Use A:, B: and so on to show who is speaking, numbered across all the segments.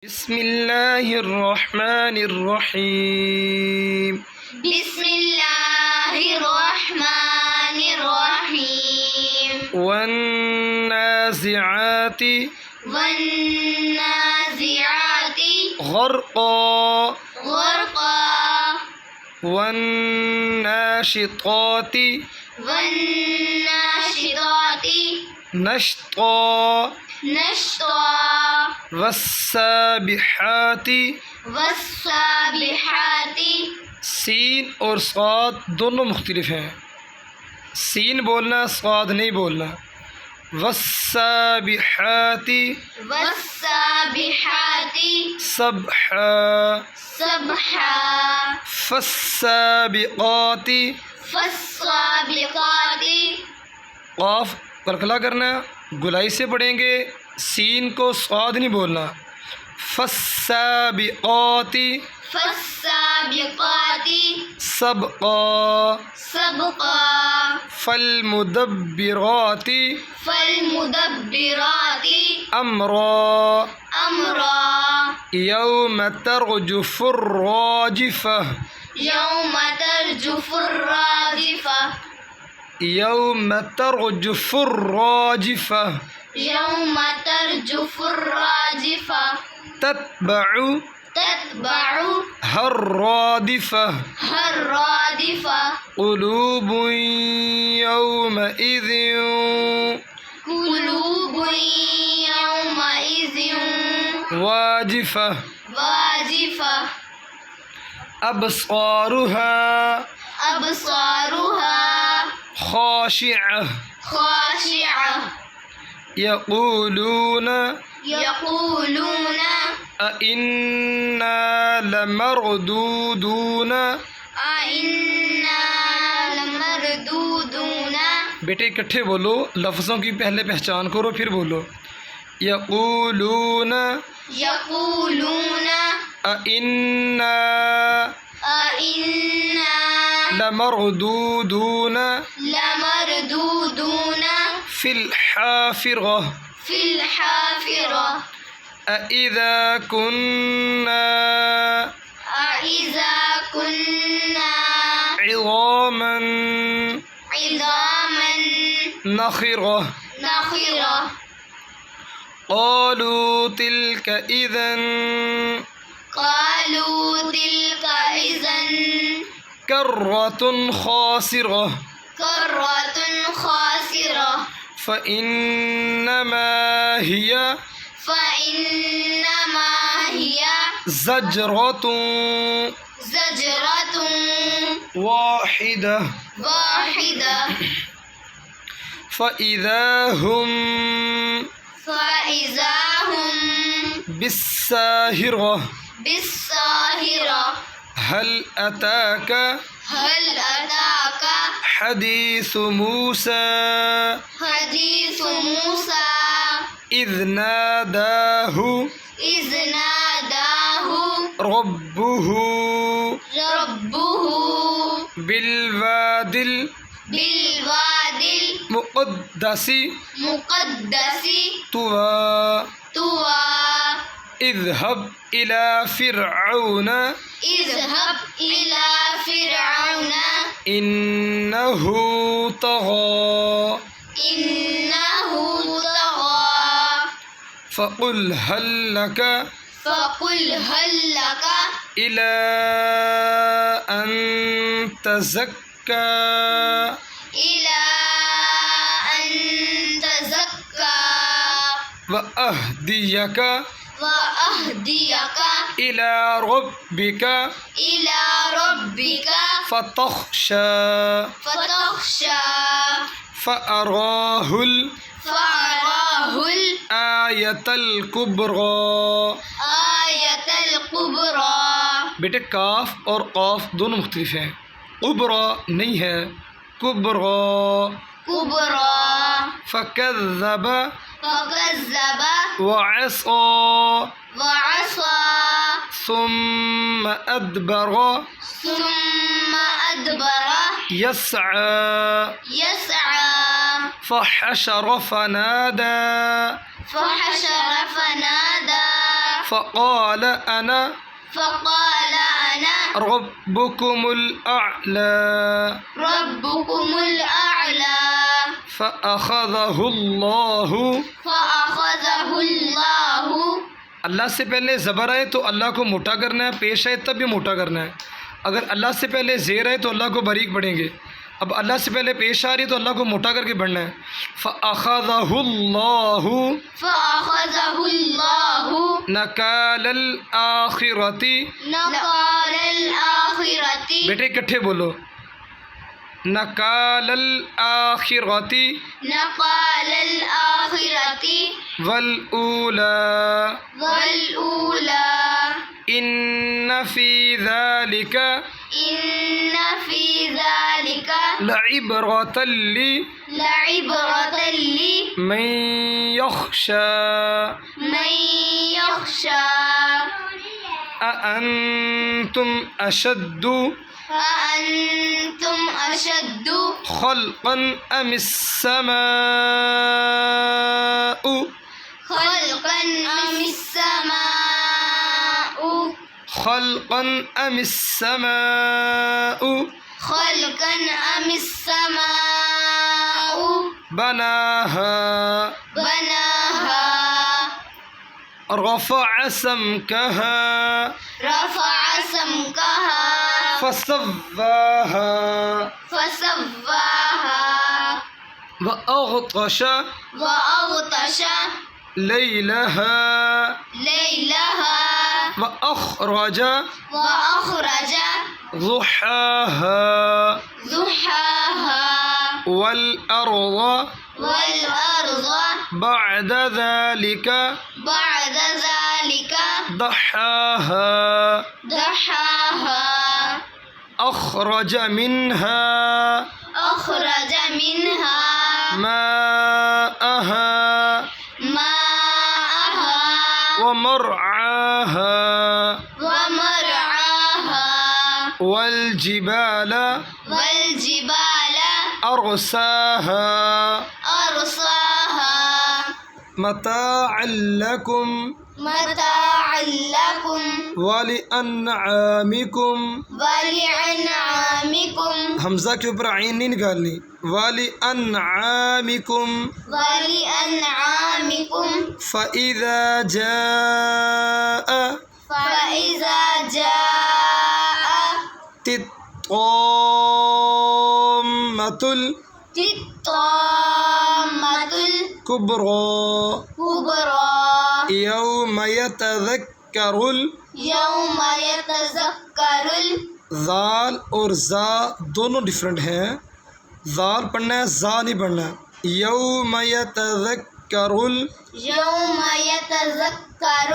A: बिस्मिल्लाहिर्रहमानिर्रहीम।
B: बिस्मिल्लाहिर्रहमानिर्रहीम।
A: वन्नाज़िआति
B: वन्नाज़िआति
A: ग़र्क़ा
B: ग़र्क़ा
A: वन्नाशिताति
B: वन्नाशिताति
A: नश्ता
B: नश्ता
A: वस्साबिहाति।
B: वस्साबिहाति।
A: सीन और स्वाद दोनों मुख्तलिफ हैं। सीन बोलना, स्वाद नहीं बोलना। वस्साबिहाति
B: वस्साबिहाति
A: सबहा
B: सबहा
A: फस्साबिक़ाति।
B: फस्साबिक़ाति।
A: क़ाफ कलकला करना, गुलाई से पढ़ेंगे। सीन को स्वाद नहीं बोलना। फस्साबिक़ाति
B: फस्साबिक़ाति
A: सबक़ा
B: सबक़ा
A: फल्मुदब्बिराति
B: फल्मुदब्बिराति
A: अम्रा
B: अम्रा
A: यौम तर्जुफुर्राजिफ़ह
B: यौम तर्जुफुर्राजिफ़ह
A: यौम तर्जुफुर्राजिफ़ह
B: यौम तर्जुफुर्राजिफ़ह
A: तत्बअु
B: तत्बअु
A: हर्रादिफ़ह
B: हर्रादिफ़ह
A: क़ुलूबुन यौमइज़िन
B: क़ुलूबुन यौमइज़िन
A: वाजिफ़ह
B: वाजिफ़ह
A: अबसारुहा
B: अबसारुहा
A: ख़ाशिअह
B: ख़ाशिअह
A: यक़ूलून
B: यक़ूलून
A: अइन्ना लमरदूदून।
B: अइन्ना लमरदूदून।
A: बेटे इकट्ठे बोलो, लफ्ज़ों की पहले पहचान करो फिर बोलो। यक़ूलून
B: यक़ूलून
A: अइन्ना
B: अइन्ना
A: लमरदूदून
B: लमरदूदून
A: फ़िल हाफ़िरह
B: फ़िल हाफ़िरह
A: अइज़ा कुन्ना
B: अइज़ा कुन्ना
A: इज़ामन
B: इज़ामन
A: नख़िरह
B: नख़िरह
A: क़ालू तिल्क इज़न
B: क़ालू तिल्क इज़न
A: कर्रतुन ख़ासिरह
B: कर्रतुन ख़ासिरह
A: फ़इन्नमा हिय
B: फ़इन्नमा हिय
A: ज़जरतुन
B: ज़जरतुन
A: वाहिदह
B: वाहिदह
A: फ़इज़ा हुम
B: फ़इज़ा हुम
A: बिस्साहिरह
B: बिस्साहिरह
A: हल अताक
B: हल अताक
A: हदीसु मूसा
B: हदीस मूसा
A: इज़ नादाहु
B: इज़ नादाहु
A: रब्बुहु
B: रब्बुहु
A: बिलवादिल
B: बिलवादिल
A: मुक़द्दसी
B: मुक़द्दसी
A: तुवा
B: तुवा
A: इज़हब इला फ़िरऔन
B: इज़हब इला फ़िरऔन
A: इन्नहु तग़ा
B: इन्नहु तग़ा
A: फ़क़ुल हल लक
B: फ़क़ुल हल लक
A: इला अन तज़क्का
B: इला अन तज़क्का
A: व अहदियक
B: व अहदियक
A: इला रब्बिका
B: इला रब्बिका
A: फ़तख़्शा
B: फ़तख़्शा
A: फ़अराहुल
B: फ़अराहुल
A: आयतल कुब्रा।
B: आयतल कुब्रा।
A: बेटे काफ और क़ाफ दोनों मुख्तलिफ हैं। कुब्रा नहीं है, कुब्रा।
B: कुब्रा
A: फ़कज़्ज़ब
B: फ़कज़्ज़ब
A: वअसा
B: वअसा
A: सुम्म अदबर
B: सुम्म अदबर
A: यस्आ
B: यस्आ
A: फ़हशर फ़नादा
B: फ़हशर फ़नादा
A: फ़क़ाल अना
B: فقال أنا
A: रब्बुकुमुल अअला
B: ربكم الأعلى
A: फ़अख़ज़हुल्लाहु।
B: فأخذه الله।
A: अल्लाह से पहले ज़बर आए तो अल्लाह को मोटा करना है, पेश आए तब भी मोटा करना है। अगर अल्लाह से पहले ज़ेर आए तो अल्लाह को बारीक पढ़ेंगे। अब अल्लाह से पहले पेश आ रही तो अल्लाह को मोटा करके पढ़ना है। फ़अख़ज़हुल्लाहु
B: فأخذه الله
A: नकालल आखिरती।
B: نقال الآخرة
A: बेटे इकट्ठे बोलो, नकालल आखिरती
B: نقال الآخرة
A: वल ऊला
B: والأولى
A: इन्न फ़ी ज़ालिका
B: إن في ذلك
A: लइब्रतल
B: لعبرة
A: लिमन यख़शा।
B: لمن يخشى
A: अअंतुम अशद्दु
B: أأنتم أشد
A: खल्क़न अमिस्समाउ
B: خلقا أم السماء
A: खल्क़न अमिस्समाउ
B: خلقا أم السماء
A: बनाहा
B: بناها
A: रफ़अ समकहा
B: رفع سمكها
A: फसव्वाहा
B: فسواها
A: वअग़तश
B: وأغطش
A: लैलहा
B: ليلها
A: वअख़रज
B: وأخرج
A: ضحاها
B: ضحاها
A: والأرض
B: والأرض
A: بعد ذلك
B: بعد ذلك
A: ضحاها
B: ضحاها
A: أخرج منها
B: أخرج منها
A: ماءها
B: ماءها
A: ومرعاها
B: ومرعاها
A: والجبال
B: والجبال
A: أرساها
B: أرساها
A: متاعا لكم
B: متاعا لكم
A: ولأنعامكم।
B: ولأنعامكم
A: हमजा के ऊपर आइन नहीं निकालनी, वलिअनआमिकुम।
B: ولأنعامكم
A: फ़इज़ा जाअ
B: فإذا جاء
A: तित्ताम्मतुल
B: الطامة
A: कुब्रा
B: الكبرى
A: यौम यतज़क्करुल।
B: يوم يتذكر
A: ज़ाल और ज़ा दोनों डिफरेंट हैं। ज़ाल पढ़ना है, ज़ा नहीं पढ़ना है। यौम यतज़क्करुल
B: يوم يتذكر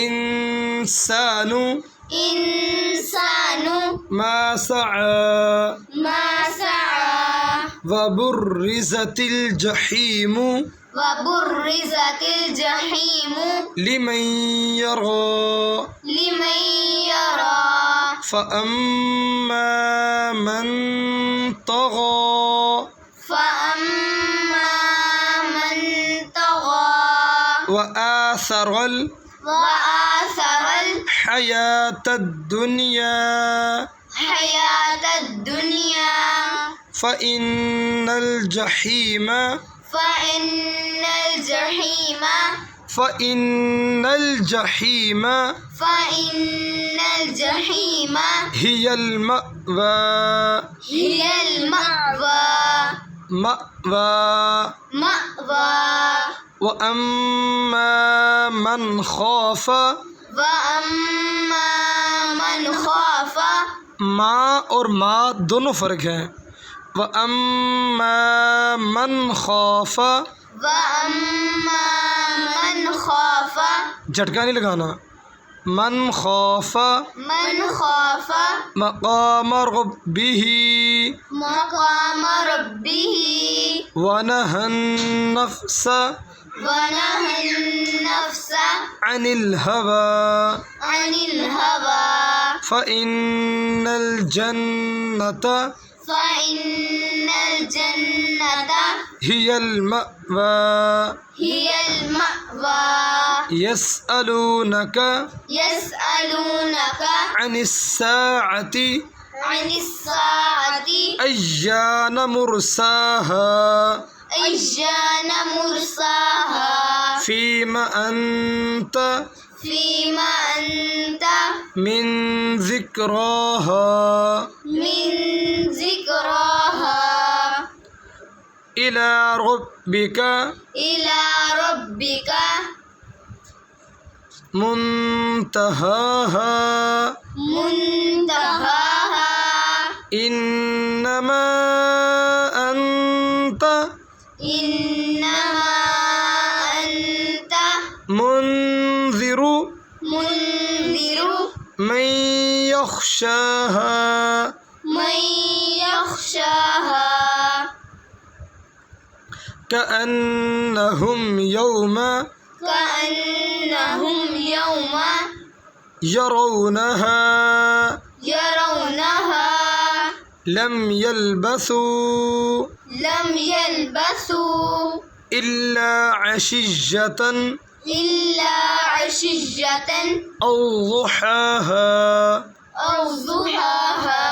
A: इंसानु
B: الإنسان
A: मा सआ
B: ما سعى
A: वबुर्रिज़तिल जहीमु
B: وبرزت الجحيم
A: लिमन यरा
B: لمن يرى
A: फ़अम्मा मन तग़ा
B: فأما من طغى
A: वआसरल
B: وآثر
A: हयातद दुनिया
B: الحياة الدنيا
A: फ़इन्नल जहीम
B: فإن الجحيم
A: फ़इन्नल जहीम
B: فإن الجحيم
A: हियल मअवा
B: هي المأوى مأوى
A: वअम्मा मन ख़ाफ़।
B: وأما من خاف
A: माँ और माँ दोनों फ़र्क हैं। वअम्मा मन ख़ाफ़,
B: وأما من خاف
A: झटका नहीं लगाना। मन ख़ाफ़
B: من خاف
A: मक़ाम रब्बिही
B: مقام ربه
A: वनहन नफ्स
B: ونهى النفس
A: अनिल हवा
B: عن الهوى
A: फ़इन्नल जन्नत
B: فإن الجنة
A: هي المأوى
B: هي المأوى
A: يسألونك
B: يسألونك
A: عن الساعة
B: عن الساعة
A: أيان مرساها
B: أيان مرساها
A: فيما أنت
B: فيما أنت
A: من ذكراها
B: من ذكراها
A: إلى ربك
B: إلى ربك
A: منتهاها
B: منتهاها
A: إنما أنت
B: إنما أنت
A: منذر
B: منذر
A: من يخشاها
B: من يخشاها
A: كأنهم يوم
B: كأنهم يوم
A: يرونها لم يلبثوا إلا عشية
B: إلا عشية
A: أو ضحاها
B: أو ضحاها